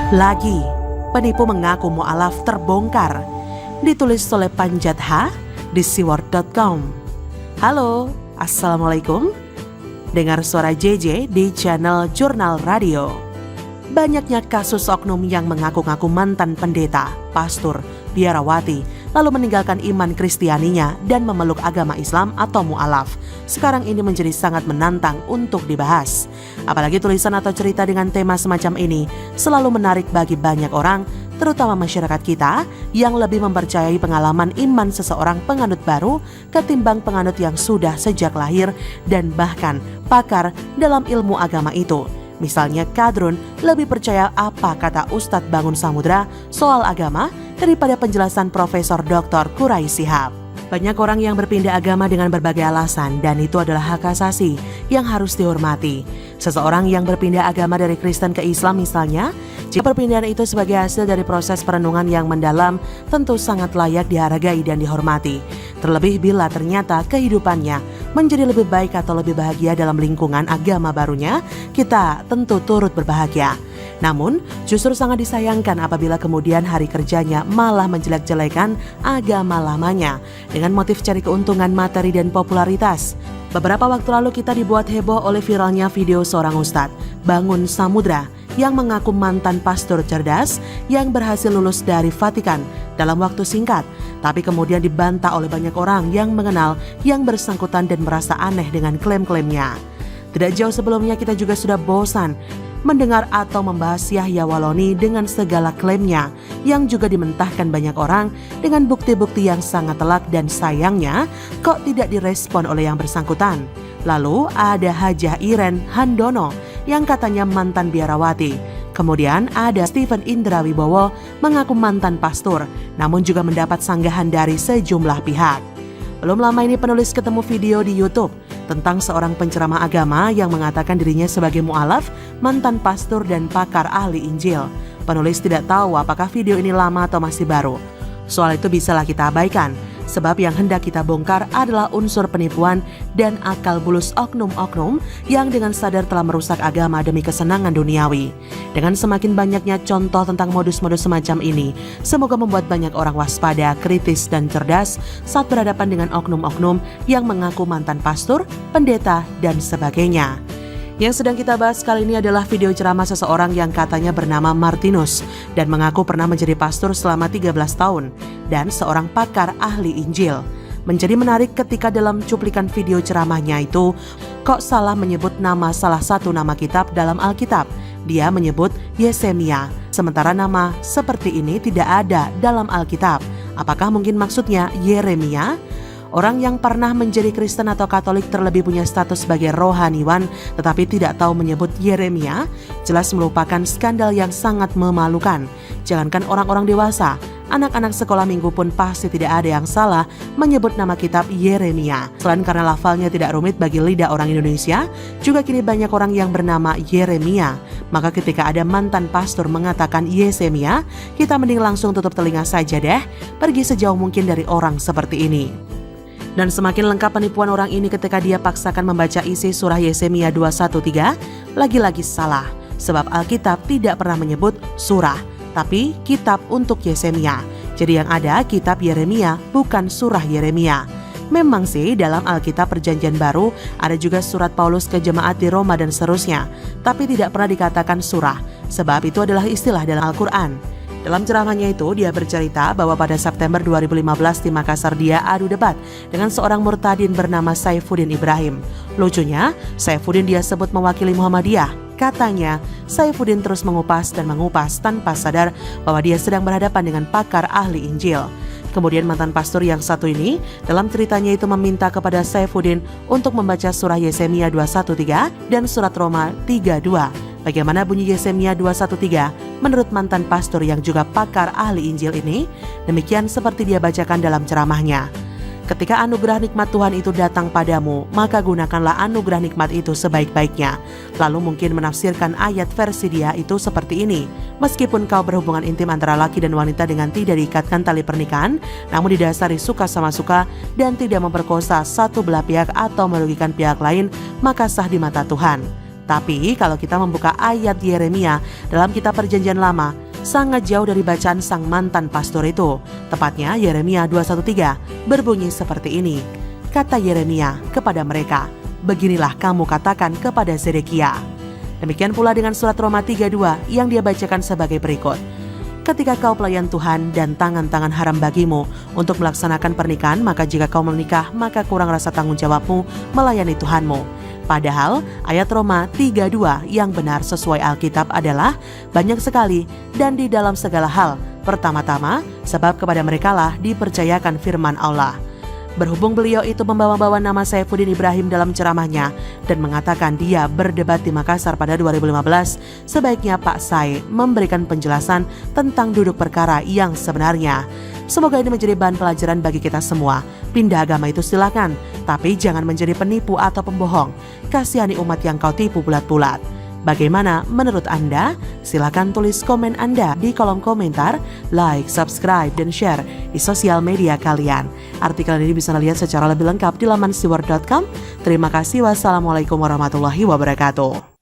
Lagi, penipu mengaku mu'alaf terbongkar. Ditulis oleh Panjat H di siword.com. Halo, Assalamualaikum. Dengar suara JJ di channel Jurnal Radio. Banyaknya kasus oknum yang mengaku-ngaku mantan pendeta, pastor, biarawati, lalu meninggalkan iman Kristianinya dan memeluk agama Islam atau mu'alaf. Sekarang ini menjadi sangat menantang untuk dibahas. Apalagi tulisan atau cerita dengan tema semacam ini selalu menarik bagi banyak orang, terutama masyarakat kita yang lebih mempercayai pengalaman iman seseorang penganut baru ketimbang penganut yang sudah sejak lahir dan bahkan pakar dalam ilmu agama itu. Misalnya Kadrun lebih percaya apa kata Ustadz Bangun Samudra soal agama daripada penjelasan Profesor Dr. Qurai Shihab. Banyak orang yang berpindah agama dengan berbagai alasan dan itu adalah hak asasi yang harus dihormati. Seseorang yang berpindah agama dari Kristen ke Islam misalnya, jika perpindahan itu sebagai hasil dari proses perenungan yang mendalam, tentu sangat layak dihargai dan dihormati. Terlebih bila ternyata kehidupannya menjadi lebih baik atau lebih bahagia dalam lingkungan agama barunya, kita tentu turut berbahagia. Namun, justru sangat disayangkan apabila kemudian hari kerjanya malah menjelek-jelekan agama lamanya dengan motif cari keuntungan materi dan popularitas. Beberapa waktu lalu kita dibuat heboh oleh viralnya video seorang ustadz, Bangun Samudra, yang mengaku mantan pastor cerdas yang berhasil lulus dari Vatikan dalam waktu singkat, tapi kemudian dibantah oleh banyak orang yang mengenal yang bersangkutan dan merasa aneh dengan klaim-klaimnya. Tidak jauh sebelumnya kita juga sudah bosan mendengar atau membahas Yahya Waloni dengan segala klaimnya yang juga dimentahkan banyak orang dengan bukti-bukti yang sangat telak dan sayangnya kok tidak direspon oleh yang bersangkutan. Lalu ada Hajah Iren Handono yang katanya mantan biarawati. Kemudian ada Stephen Indra Wibowo mengaku mantan pastor namun juga mendapat sanggahan dari sejumlah pihak. Belum lama ini penulis ketemu video di YouTube tentang seorang penceramah agama yang mengatakan dirinya sebagai mu'alaf, mantan pastor dan pakar ahli Injil. Penulis tidak tahu apakah video ini lama atau masih baru. Soal itu bisalah kita abaikan, sebab yang hendak kita bongkar adalah unsur penipuan dan akal bulus oknum-oknum yang dengan sadar telah merusak agama demi kesenangan duniawi. Dengan semakin banyaknya contoh tentang modus-modus semacam ini, semoga membuat banyak orang waspada, kritis, dan cerdas saat berhadapan dengan oknum-oknum yang mengaku mantan pastor, pendeta, dan sebagainya. Yang sedang kita bahas kali ini adalah video ceramah seseorang yang katanya bernama Martinus dan mengaku pernah menjadi pastor selama 13 tahun dan seorang pakar ahli Injil. Menjadi menarik ketika dalam cuplikan video ceramahnya itu kok salah menyebut nama salah satu nama kitab dalam Alkitab. Dia menyebut Yesemia, sementara nama seperti ini tidak ada dalam Alkitab. Apakah mungkin maksudnya Yeremia? Orang yang pernah menjadi Kristen atau Katolik terlebih punya status sebagai rohaniwan tetapi tidak tahu menyebut Yeremia, jelas merupakan skandal yang sangat memalukan. Jangankan orang-orang dewasa, anak-anak sekolah minggu pun pasti tidak ada yang salah menyebut nama kitab Yeremia. Selain karena lafalnya tidak rumit bagi lidah orang Indonesia, juga kini banyak orang yang bernama Yeremia. Maka ketika ada mantan pastor mengatakan Yesemia, kita mending langsung tutup telinga saja deh, pergi sejauh mungkin dari orang seperti ini. Dan semakin lengkap penipuan orang ini ketika dia paksakan membaca isi surah Yesemia 213, lagi-lagi salah. Sebab Alkitab tidak pernah menyebut surah, tapi kitab untuk Yesemia. Jadi yang ada kitab Yeremia, bukan surah Yeremia. Memang sih dalam Alkitab Perjanjian Baru ada juga surat Paulus ke jemaat di Roma dan seterusnya, tapi tidak pernah dikatakan surah, sebab itu adalah istilah dalam Al-Quran. Dalam ceramahnya itu, dia bercerita bahwa pada September 2015 di Makassar dia adu debat dengan seorang murtadin bernama Saifuddin Ibrahim. Lucunya, Saifuddin dia sebut mewakili Muhammadiyah. Katanya, Saifuddin terus mengupas dan mengupas tanpa sadar bahwa dia sedang berhadapan dengan pakar ahli Injil. Kemudian mantan pastor yang satu ini dalam ceritanya itu meminta kepada Saifuddin untuk membaca surah Yesemia 213 dan surat Roma 32. Bagaimana bunyi Yesemia 213 menurut mantan pastor yang juga pakar ahli Injil ini? Demikian seperti dia bacakan dalam ceramahnya. Ketika anugerah nikmat Tuhan itu datang padamu, maka gunakanlah anugerah nikmat itu sebaik-baiknya. Lalu mungkin menafsirkan ayat versi dia itu seperti ini. Meskipun kau berhubungan intim antara laki dan wanita dengan tidak diikatkan tali pernikahan, namun didasari suka sama suka dan tidak memperkosa satu belah pihak atau merugikan pihak lain, maka sah di mata Tuhan. Tapi kalau kita membuka ayat Yeremia dalam kitab Perjanjian Lama, sangat jauh dari bacaan sang mantan pastor itu. Tepatnya Yeremia 2:1-3 berbunyi seperti ini. Kata Yeremia kepada mereka, beginilah kamu katakan kepada Zedekia. Demikian pula dengan surat Roma 3:2 yang dia bacakan sebagai berikut. Ketika kau pelayan Tuhan dan tangan-tangan haram bagimu untuk melaksanakan pernikahan, maka jika kau menikah, maka kurang rasa tanggung jawabmu melayani Tuhanmu. Padahal ayat Roma 3:2 yang benar sesuai Alkitab adalah banyak sekali dan di dalam segala hal. Pertama-tama, sebab kepada merekalah dipercayakan firman Allah. Berhubung beliau itu membawa-bawa nama Saifuddin Ibrahim dalam ceramahnya dan mengatakan dia berdebat di Makassar pada 2015, sebaiknya Pak Sai memberikan penjelasan tentang duduk perkara yang sebenarnya. Semoga ini menjadi bahan pelajaran bagi kita semua. Pindah agama itu silakan, tapi jangan menjadi penipu atau pembohong. Kasihani umat yang kau tipu bulat-bulat. Bagaimana menurut Anda? Silakan tulis komen Anda di kolom komentar, like, subscribe, dan share di sosial media kalian. Artikel ini bisa Anda lihat secara lebih lengkap di laman siwar.com. Terima kasih. Wassalamualaikum warahmatullahi wabarakatuh.